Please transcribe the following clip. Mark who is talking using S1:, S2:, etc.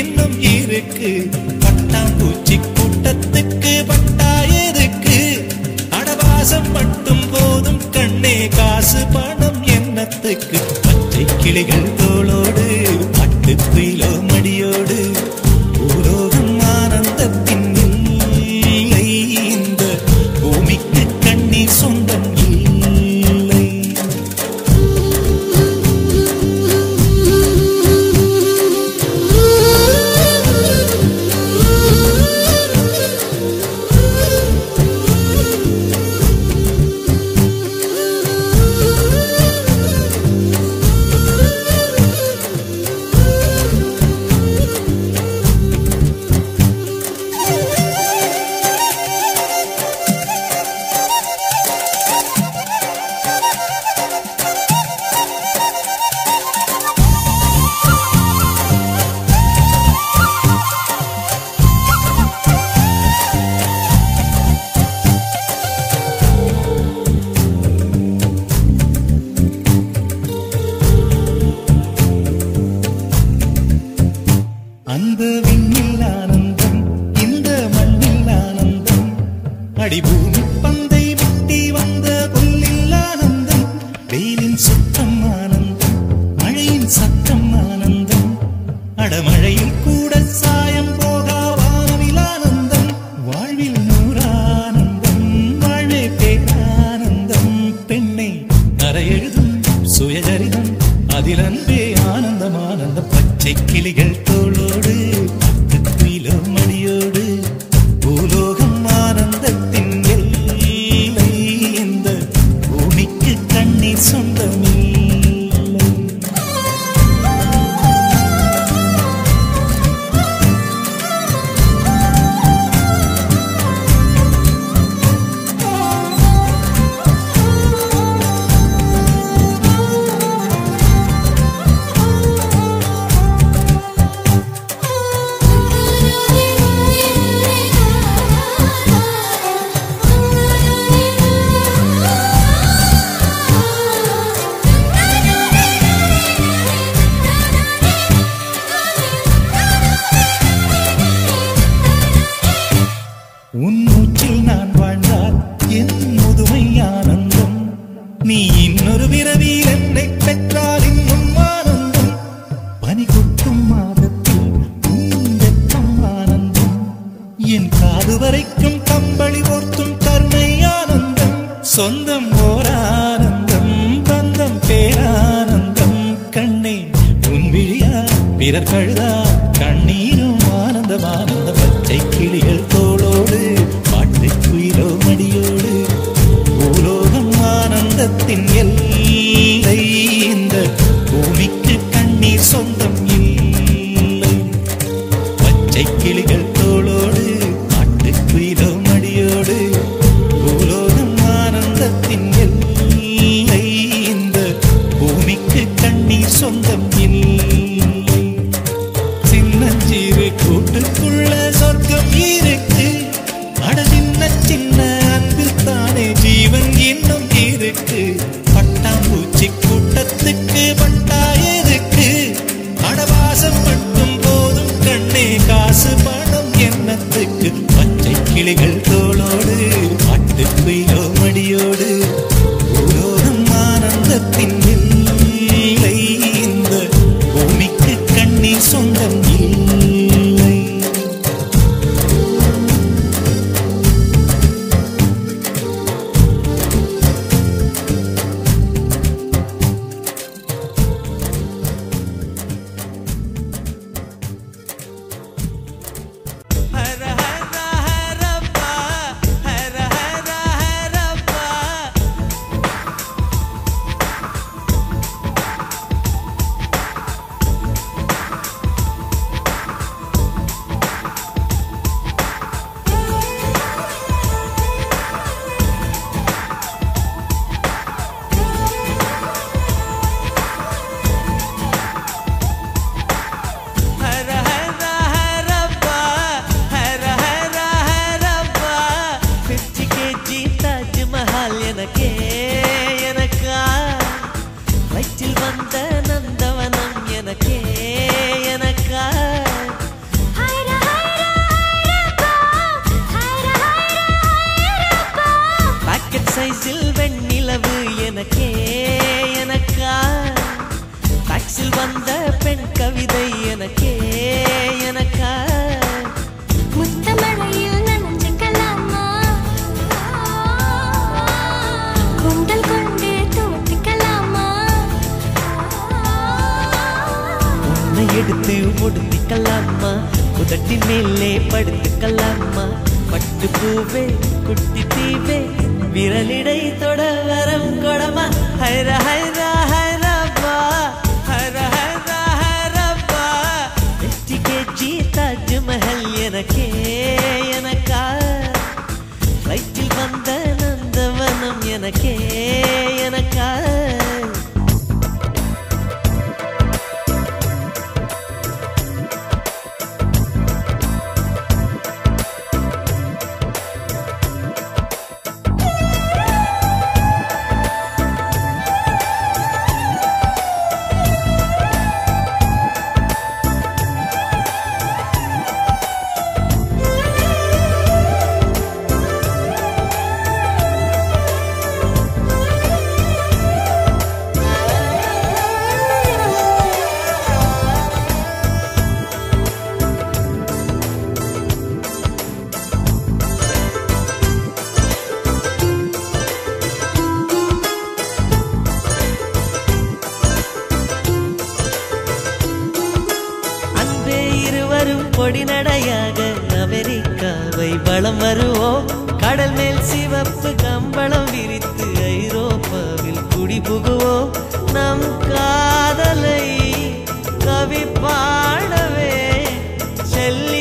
S1: இன்னும் இருக்கு. பட்டாம்பூச்சி கூட்டத்துக்கு பட்டாயதுக்கு? அடவாசம் மட்டும் போதும் கண்ணே, காசு பணம் என்னத்துக்கு? பச்சை கிளிகள் தோளோடு பட்டுக்குயிலோ மடியோடு பூலோகம் ஆனந்தத்தின் இல்லை. இந்த பூமிக்கு கண்ணீர் சொந்தம் இல்லை. அந்த விண்ணில் ஆனந்தம், இந்த மண்ணில் ஆனந்தம், அடிபூமி பந்தை விட்டி வந்த புல்லில் ஆனந்தம். வெயிலின் சுத்தம் ஆனந்தம், மழையின் சத்தம் ஆனந்தம், அடமழையில் கூட சாயம் போகா வானவில் ஆனந்தம். வாழ்வில் நூறானந்தம், வாழ்வே பேரானந்தம். பெண்ணை அறையெழுதும் சுயசரிதம், அதில் அன்பே ஆனந்தம் ஆனந்தம். பச்சை கிளிகள் தோளோடு பட்டுக்குயிலோ மடியோடு பூலோகம் ஆனந்தத்தின் எல்லை. இந்த பூமிக்கு கண்ணீர் சொந்தமில்லை. உன் மூச்சில் நான் வாழ்ந்தால் என் முதுமை ஆனந்தம். நீ இன்னொரு பிறவியில் என்னை பெற்றால் இன்னும் ஆனந்தம். பனி கொட்டும் மாதத்தில் உன் வெப்பம் ஆனந்தம். என் காது வரைக்கும் கம்பளி போர்த்தும் கருணை ஆனந்தம். சொந்தம் ஓர் ஆனந்தம், பந்தம் பேரானந்தம். கண்ணே உன் விழியா பிறர் கழுதா கண்ணீரும் ஆனந்தம் ஆனந்த. பச்சை கிளிகள் தோளோடு பாட்டுக்குயிலோ மடியோடு பூலோகம் ஆனந்தத்தின் எல்லை. இந்த பூமிக்கு கண்ணீர் சொந்தம் இல்லை. பச்சை கிளிகள் தோளோடு பாட்டுக்குயிலோ மடியோடு பூலோகம் ஆனந்தத்தின் எல்லை. இந்த பூமிக்கு கண்ணீர் சொந்தம் இல்லை. சின்னஞ்சிறு கூட்டுக்குள்ள சொர்க்கம் இருக்கு. அட சின்ன சின்ன அன்பில் தானே ஜீவன் இன்னும் இருக்கு. பட்டாம்பூச்சி கூட்டத்துக்கு பட்டாயதுக்கு? அடவாசம் மட்டும் போதும் கண்ணே, காசு பணம் என்னத்துக்கு? பச்சை கிளிகள் தோளோடு பாட்டுக்குயிலோ மடியோடு பூலோகம் ஆனந்தத்தின் இல்லை. இந்த பூமிக்கு கண்ணீர் சொந்தம் இல்லை.
S2: எனக்கே எனக்கா
S3: முத்தமழையில் நனைஞ்சுக்கலாமா குண்டல் கொண்டு துவட்டிக்கலாமா
S2: உன்னை எடுத்து முடித்துக்கலாமா உதட்டின் மேலே படுத்துக்கலாமா பட்டு பூவே குட்டி தீவே விரலிடை தொட வரம் கொடமா ஹைர ஹைர ஹைரப்பா ஹைர ஹைர ஹைரப்பா 50 kg தாஜ்மஹல் எனக்கே எனக்கா ஃப்ளைட்டில் வந்த நந்தவனம் எனக்கே எனக்கா பொடி நடையாக அமெரிக்காவை வலம் வருவோம் கடல் மேல் சிவப்பு கம்பளம் விரித்து ஐரோப்பாவில் குடிபுகுவோம் நம் காதலை கவி பாடவே செல்லி